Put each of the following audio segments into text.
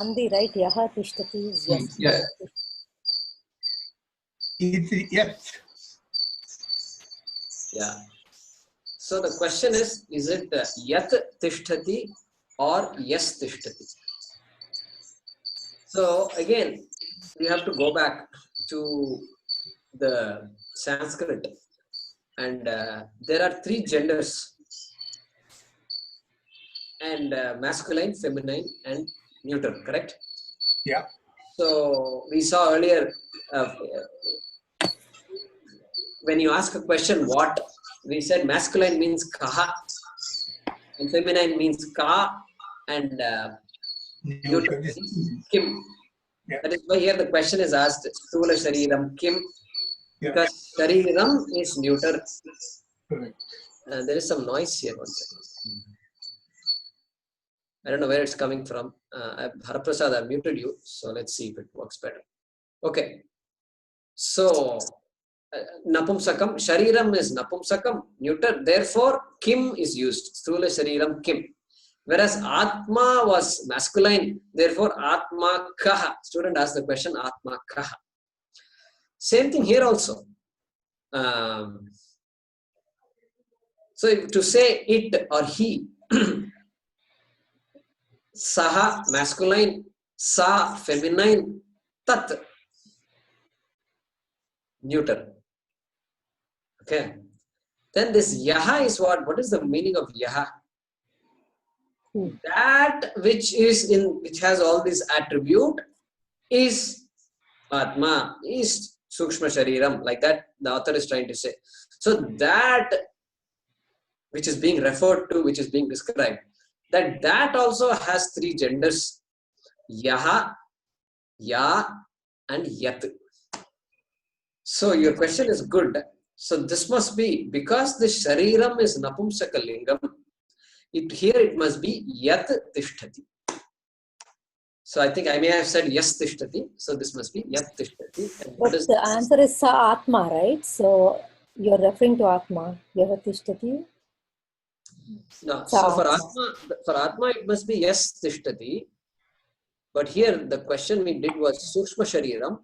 Sandhi, right? Yaha tishtati is yes. Yeah. It's yes. Yeah. So the question is it yat tishtati or yes tishtati? So again, we have to go back to the Sanskrit, and there are three genders, and masculine, feminine, and neuter, correct? Yeah. So we saw earlier, when you ask a question, what? We said masculine means kaha, and feminine means ka, and neuter means kim. Yeah. That is why here the question is asked, Stula Shariram Kim, Yeah. because Shariram is neuter. Correct. There is some noise here. One second. I don't know where it's coming from. Haraprasad, I muted you, so let's see if it works better. Okay. So, Napumsakam, Shariram is Napumsakam, neuter. Therefore, Kim is used. Stula Shariram Kim. Whereas Atma was masculine, therefore Atma Kaha. Student asked the question, Atma Kaha. Same thing here also. So to say it or he, Saha masculine, Sa feminine, Tat neuter. Okay. Then this Yaha is what? What is the meaning of Yaha? That which has all these attribute is Atma, is Sukshma Shariram, like that the author is trying to say. So that which is being referred to, which is being described, that also has three genders, Yaha, Ya, and Yat. So your question is good. So this must be, because the Shariram is Napumsakalingam, here it must be Yat Tishtati. So I think I may have said Yes Tishtati. So this must be Yat Tishtati. But the answer is Sa Atma, right? So you're referring to Atma. Yaha tishtati. No. So for Atma it must be Yes Tishtati. But here the question we did was Sukshma Shariram.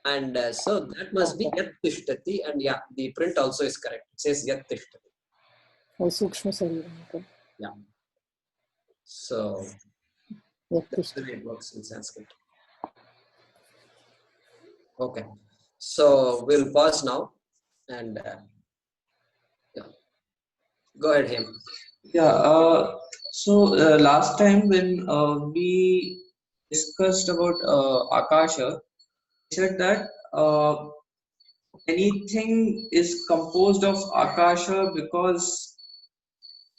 And so that must be Yat Tishtati. And yeah, the print also is correct. It says Yat Tishtati. Oh, Sukshma Shariram. Okay. Yeah. So that's the way it works in Sanskrit. Okay. So we'll pause now and yeah. Go ahead, Hem. Yeah. So last time when we discussed about Akasha, we said that anything is composed of Akasha because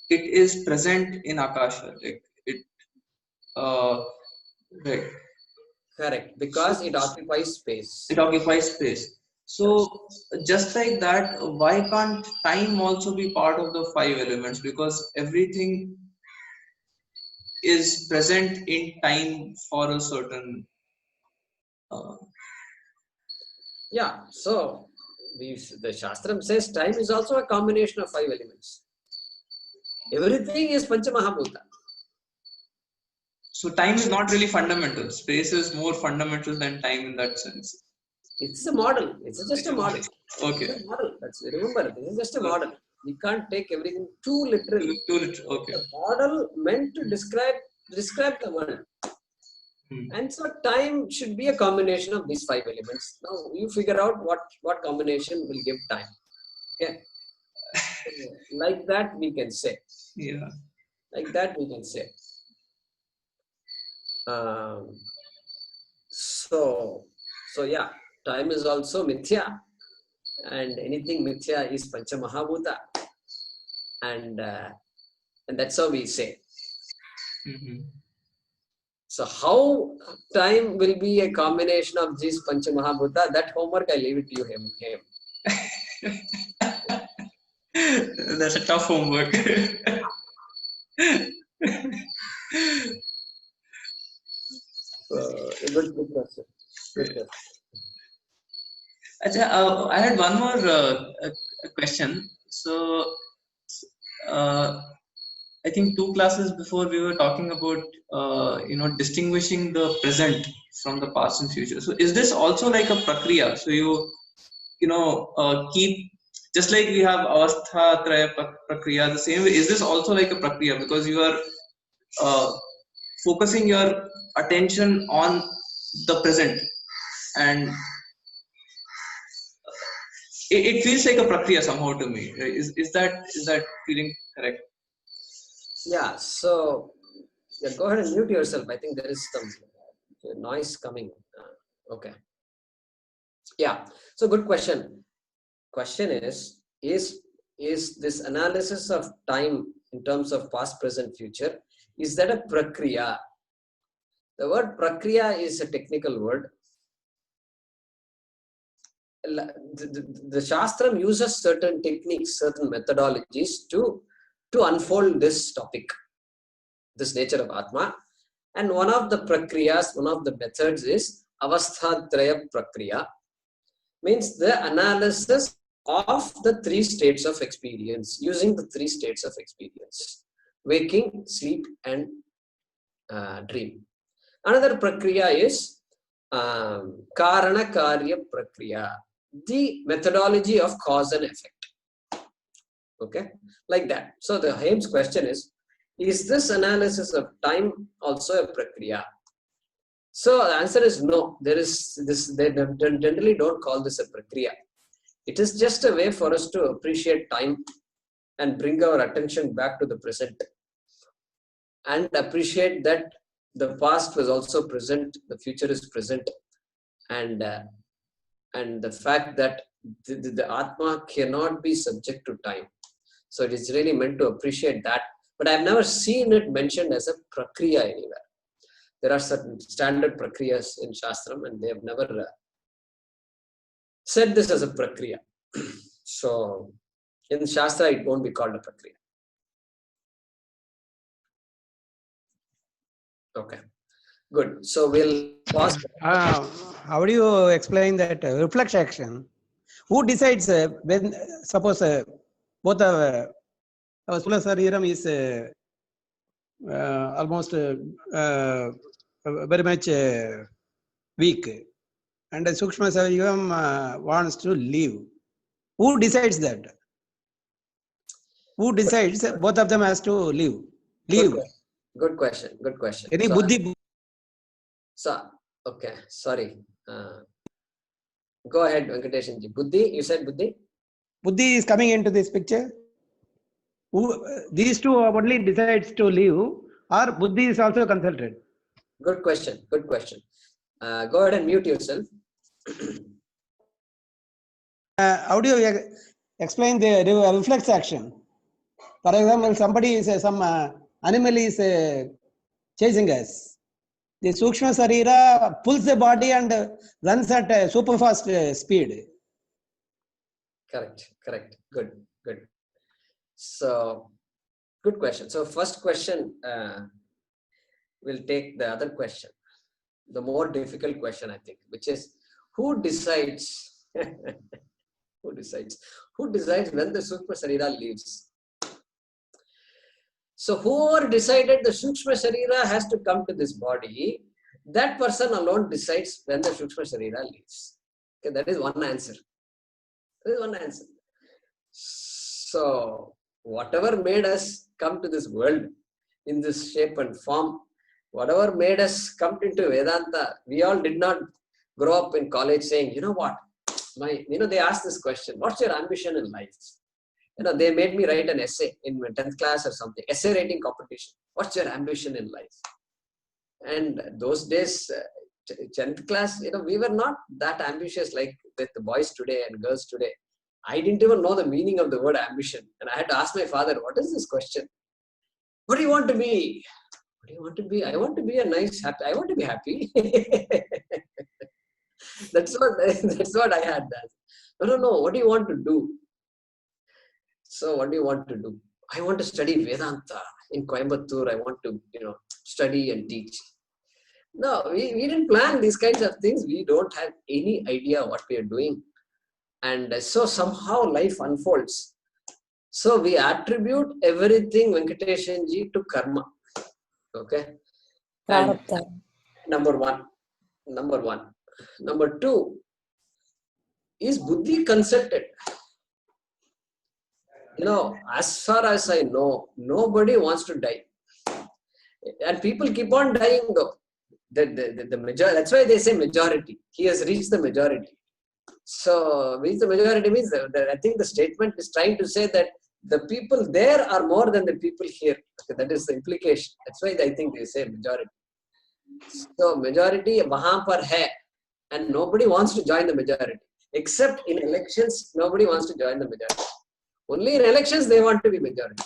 it is present in Akasha. Like it, right. Correct, because it occupies space. It occupies space. So just like that, why can't time also be part of the five elements? Because everything is present in time for a certain. Yeah. So the Shastram says time is also a combination of five elements. Everything is Panchamahabhuta. So time is not really fundamental. Space is more fundamental than time in that sense. It's a model. It's just a model. Okay. It's a model. Remember, this is just a model. We can't take everything too literally. Okay. The model meant to describe the world. And so time should be a combination of these five elements. Now you figure out what combination will give time. Okay. Like that we can say. Yeah. Like that we can say. So yeah, time is also mithya, and anything mithya is Panchamahabhuta, and that's how we say. So how time will be a combination of these Panchamahabhuta? That homework I leave it to you, Hem. That's a tough homework. A good question. I had one more question. So I think 2 classes before we were talking about distinguishing the present from the past and future. So is this also like a prakriya? So keep, just like we have avastha traya prakriya, the same way, is this also like a prakriya, because you are focusing your attention on the present, and it feels like a prakriya somehow to me. Is that feeling correct? Yeah, so go ahead and mute yourself. I think there is some noise coming. Okay. Yeah, so good question. Question is this analysis of time in terms of past, present, future, is that a prakriya? The word prakriya is a technical word. The Shastram uses certain techniques, certain methodologies to unfold this topic, this nature of Atma. And one of the prakriyas, one of the methods is avasthatraya prakriya, means the analysis of the 3 states of experience, using the 3 states of experience: waking, sleep, and dream. Another prakriya is karana karya prakriya, the methodology of cause and effect. Okay, like that. So the Haim's question is this analysis of time also a prakriya? So the answer is no. There is this, they generally don't call this a prakriya. It is just a way for us to appreciate time and bring our attention back to the present, and appreciate that the past was also present, the future is present, and the fact that the Atma cannot be subject to time. So it is really meant to appreciate that. But I've never seen it mentioned as a prakriya anywhere. There are certain standard prakriyas in Shastram, and they have never said this as a prakriya. So in Shastra, it won't be called a prakriya. Okay, good. So we'll pause. How do you explain that reflex action? Who decides when, suppose both of our Sthula Sariram is almost very much weak, and Sukshma Sariram wants to leave. Who decides that? Who decides both of them has to leave? Good question. Good question. Any so, buddhi? So, okay, sorry. Go ahead, Venkateshanji. Buddhi, you said buddhi? Buddhi is coming into this picture. Who, these two only decides to leave, or buddhi is also consulted? Good question. Good question. Go ahead and mute yourself. How do you explain the reflex action? For example, somebody is some animal is chasing us. The Sukshma Sarira pulls the body and runs at super fast speed. Correct. Good. So, good question. So, first question, we'll take the other question, the more difficult question, I think, which is who decides? Who decides? Who decides when the Sukshma Sarira leaves? So, whoever decided the Sukshma Sarira has to come to this body, that person alone decides when the Sukshma Sarira leaves. Okay, that is one answer. That is one answer. So, whatever made us come to this world in this shape and form, whatever made us come into Vedanta, we all did not grow up in college saying, you know what, they asked this question, what's your ambition in life? They made me write an essay in 10th class or something, essay writing competition. What's your ambition in life? And those days, 10th class, we were not that ambitious like the boys today and girls today. I didn't even know the meaning of the word ambition. And I had to ask my father, what is this question? What do you want to be? What do you want to be? I want to be a nice, happy, I want to be happy. That's what I had. No, what do you want to do? So what do you want to do? I want to study Vedanta in Coimbatore. I want to, study and teach. No, we didn't plan these kinds of things. We don't have any idea what we are doing. And so somehow life unfolds. So we attribute everything, Venkateshan ji, to karma. Okay. And Prarabdha. number one. Number two, is buddhi consulted? As far as I know, nobody wants to die. And people keep on dying though. The majority, that's why they say majority. He has reached the majority. So, reach the majority means that I think the statement is trying to say that the people there are more than the people here. Okay, that is the implication. That's why I think they say majority. So, majority wahan par hai, and nobody wants to join the majority. Except in elections, nobody wants to join the majority. Only in elections they want to be majority.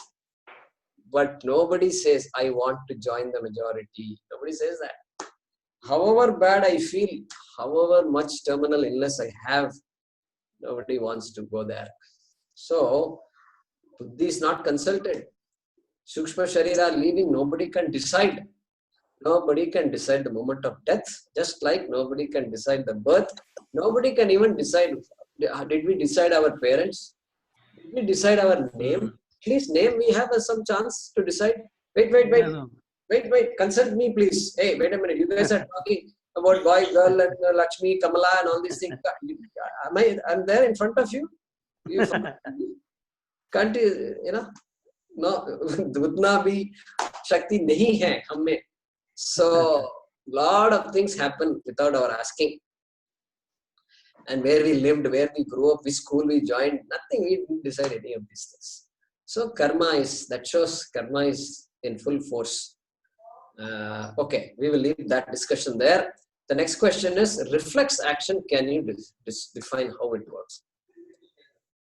But nobody says, I want to join the majority. Nobody says that. However bad I feel, however much terminal illness I have, nobody wants to go there. So, buddhi is not consulted. Sukshma Sharira leaving, nobody can decide. Nobody can decide the moment of death, just like nobody can decide the birth. Nobody can even decide, did we decide our parents? Did we decide our name? At least name we have some chance to decide. Wait, consult me please. Hey, wait a minute, you guys are talking about boy, girl, and Lakshmi, Kamala and all these things. I'm there in front of you? Can't you, no, Dutna bhi Shakti nahi hai hamme. So, lot of things happen without our asking. And where we lived, where we grew up, which school we joined, nothing, we didn't decide any of these things. So that shows karma is in full force. Okay, we will leave that discussion there. The next question is, reflex action, can you define how it works?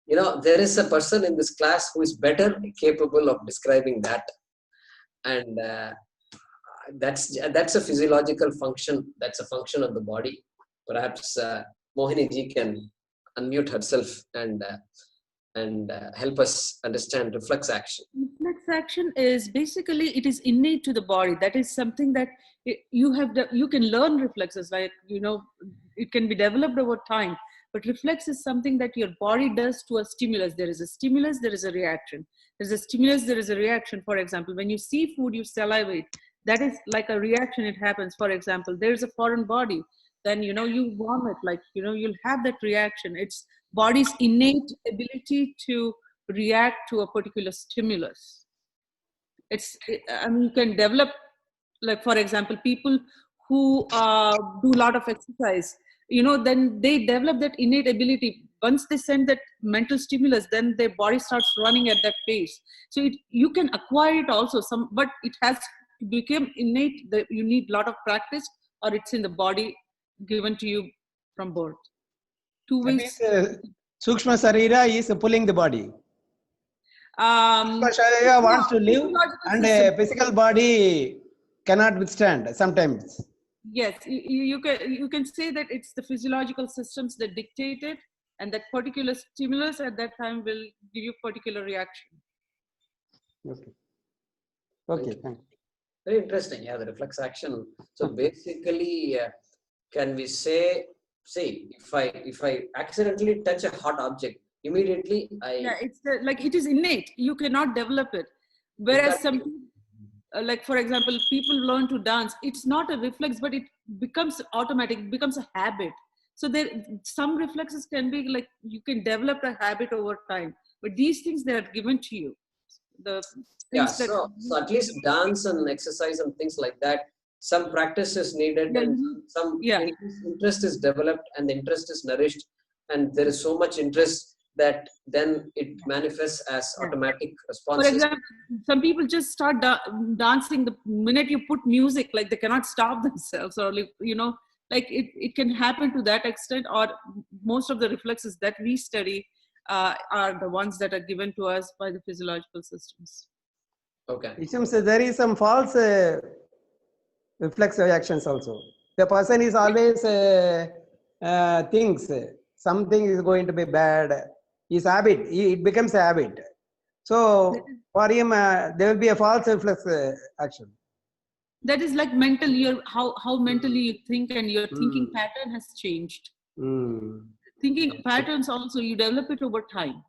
There is a person in this class who is better capable of describing that. And that's a physiological function. That's a function of the body. Perhaps Mohini ji can unmute herself and help us understand reflex action. Reflex action is basically, it is innate to the body. That is something that you can learn reflexes, like, it can be developed over time. But reflex is something that your body does to a stimulus. There is a stimulus, there is a reaction. There's a stimulus, there is a reaction. For example, when you see food, you salivate. That is like a reaction, it happens. For example, there's a foreign body. Then, you vomit, like, you'll have that reaction. It's body's innate ability to react to a particular stimulus. You can develop, like, for example, people who do a lot of exercise, then they develop that innate ability. Once they send that mental stimulus, then their body starts running at that pace. So you can acquire it also, but it has to become innate. That you need a lot of practice, or it's in the body, given to you from birth. 2 ways. Sukshma Sarira is pulling the body. Sukshma Sarira wants to live, and a physical body cannot withstand sometimes. Yes, you can say that it's the physiological systems that dictate it, and that particular stimulus at that time will give you particular reaction. Okay, thanks. Very interesting. Yeah, the reflex action. So basically, can we say, if I accidentally touch a hot object, immediately it is innate. You cannot develop it. Whereas like, for example, people learn to dance. It's not a reflex, but it becomes automatic. It becomes a habit. So some reflexes can be like, you can develop a habit over time. But these things, they are given to you. So at least dance and exercise and things like that, some practice is needed, and some interest is developed, and the interest is nourished, and there is so much interest that then it manifests as automatic responses. For example, some people just start dancing the minute you put music, like they cannot stop themselves, or like it can happen to that extent. Or most of the reflexes that we study are the ones that are given to us by the physiological systems. Okay. It seems there is some false reflex reactions also. The person is always thinks something is going to be bad. His habit, it becomes a habit. So for him, there will be a false reflex action. That is like mental. How mentally you think, and your thinking pattern has changed. Thinking patterns also, you develop it over time.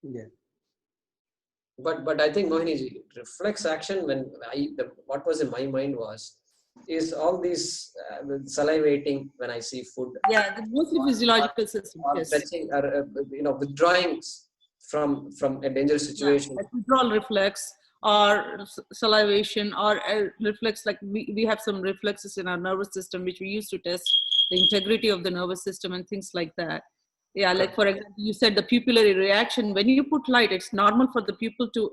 Yeah. But I think Mohiniji, reflex action, when what was in my mind is all these salivating when I see food. Yeah, the mostly physiological system. Or Yes. stretching, or withdrawing from a dangerous situation. Like withdrawal reflex or salivation or reflex, like we have some reflexes in our nervous system which we use to test the integrity of the nervous system and things like that. Yeah, like for example, you said the pupillary reaction. When you put light, it's normal for the pupil to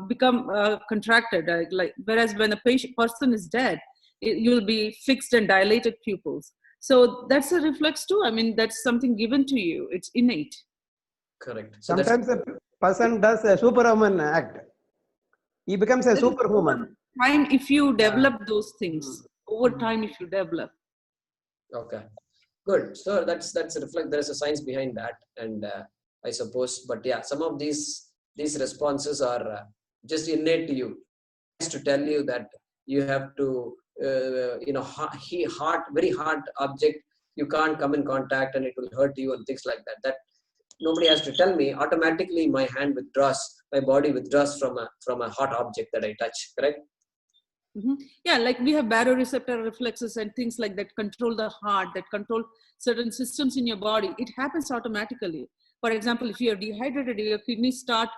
become contracted. Like whereas when a person is dead, you'll be fixed and dilated pupils. So that's a reflex too. I mean, that's something given to you. It's innate. Correct. So Sometimes a person does a superhuman act. He becomes a superhuman. Time if you develop those things over time, if you develop. Okay, good. So that's a reflect. There is a science behind that, and I suppose. But yeah, some of these responses are just innate to you. To tell you that you have to, very hard object, you can't come in contact and it will hurt you and things like that. That nobody has to tell me. Automatically, my hand withdraws, my body withdraws from a hot object that I touch. Correct? Mm-hmm. Yeah, like we have baroreceptor reflexes and things like that control the heart, that control certain systems in your body. It happens automatically. For example, if you are dehydrated, your kidneys start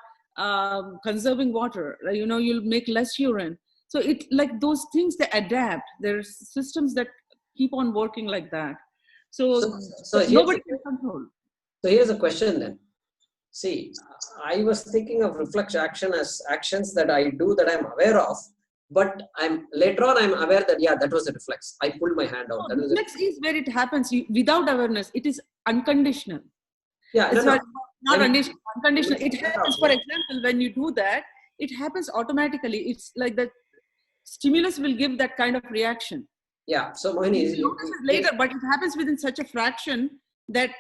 conserving water. You'll make less urine. So it like those things, they adapt. There's systems that keep on working like that. So nobody can control. So here's a question then. See, I was thinking of reflex action as actions that I do that I'm aware of, but later on I'm aware that that was a reflex. I pulled my hand out. No, reflex is where it happens without awareness. It is unconditional. Yeah, it's not unconditional. It happens, for example, when you do that, it happens automatically. It's like the stimulus will give that kind of reaction. Yeah. So Mohini, you notice it later, but it happens within such a fraction that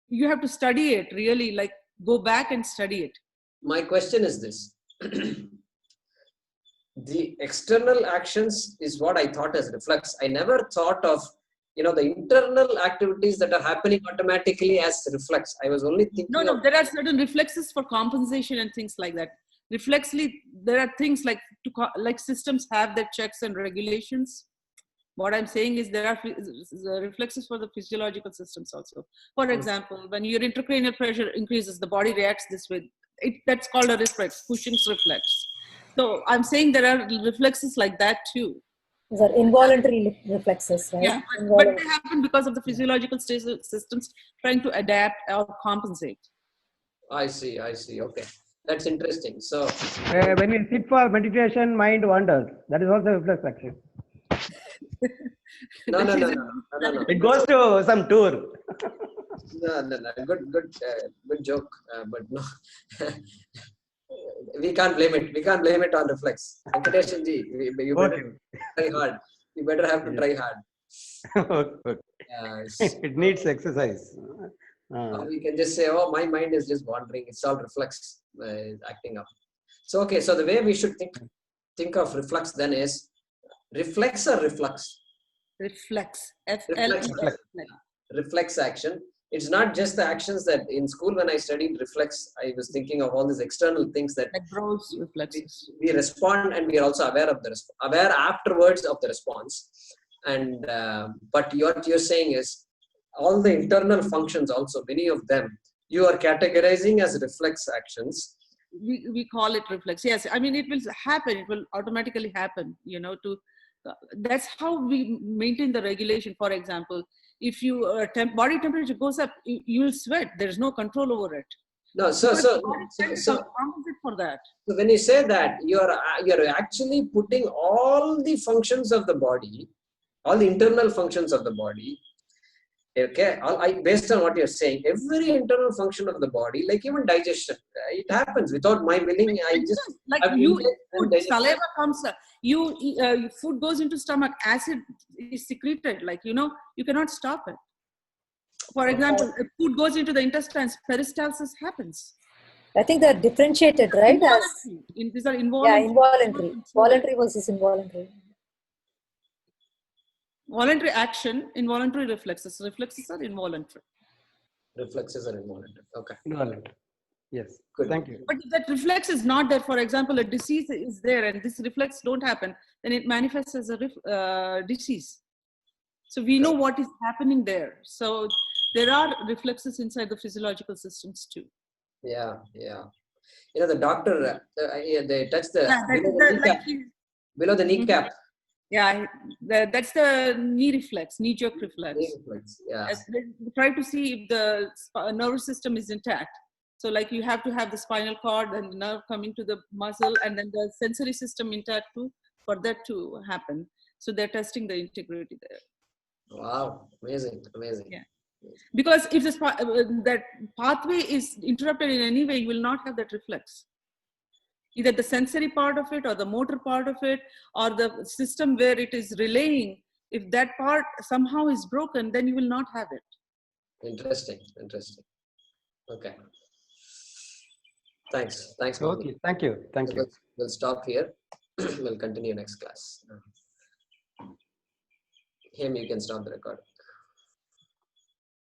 you have to study it, really, like go back and study it. My question is this. The external actions is what I thought as reflex. I never thought of, the internal activities that are happening automatically as reflex. I was only thinking. No, there are certain reflexes for compensation and things like that. Reflexly, there are things like systems have their checks and regulations. What I'm saying is there are reflexes for the physiological systems also. For example, when your intracranial pressure increases, the body reacts this way. That's called a reflex, Cushing's reflex. So I'm saying there are reflexes like that too. These are involuntary reflexes, right? Yeah, but they happen because of the physiological systems trying to adapt or compensate. I see. Okay. That's interesting. So when you sit for meditation, mind wanders. That is also reflex action. No. It goes to some tour. No. Good joke. But no. We can't blame it. We can't blame it on reflex. Venkatesh ji, you better try hard. You better have to try hard. Okay. It needs exercise. We can just say, "Oh, my mind is just wandering. It's all reflex acting up." So okay. So the way we should think of reflex then is reflex or reflux. Reflex. Reflex action. It's not just the actions that in school when I studied reflex, I was thinking of all these external things that gross reflexes. We respond, and we are also aware of aware afterwards of the response. And but what you're saying is all the internal functions also, many of them you are categorizing as reflex actions. We call it reflex. Yes, I mean it will happen. It will automatically happen. That's how we maintain the regulation. For example, if your body temperature goes up, you'll sweat. There's no control over it. No, so compensate for that. So when you say that, you're actually putting all the functions of the body, all the internal functions of the body. Okay, based on what you're saying, every internal function of the body, like even digestion, it happens without my willing. Saliva comes, food goes into stomach, acid is secreted. You cannot stop it. For example, if food goes into the intestines, peristalsis happens. I think they're differentiated, right? These are involuntary. Yeah, involuntary. Voluntary versus involuntary. Voluntary action, involuntary reflexes. Reflexes are involuntary. Reflexes are involuntary. Okay. Involuntary. Yes. Good. Thank you. But if that reflex is not there, for example, a disease is there and this reflex don't happen, then it manifests as a disease. So we know what is happening there. So there are reflexes inside the physiological systems too. Yeah, yeah. You know, the doctor, they touch the, Yeah, below the that, kneecap. Below the kneecap. yeah, that's the knee reflex, knee jerk reflex. Knee reflex, yeah. They try to see if the nervous system is intact. So like you have to have the spinal cord and the nerve coming to the muscle and then the sensory system intact too for that to happen. So they're testing the integrity there. Wow, amazing, amazing. Yeah. Because if this, that pathway is interrupted in any way, you will not have that reflex. Either the sensory part of it or the motor part of it or the system where it is relaying, if that part somehow is broken, then you will not have it. Interesting, interesting. Okay. Thanks. Thanks, Mohan. Okay. Thank you. Thank you. We'll stop here. We'll continue next class. Him, you can stop the record.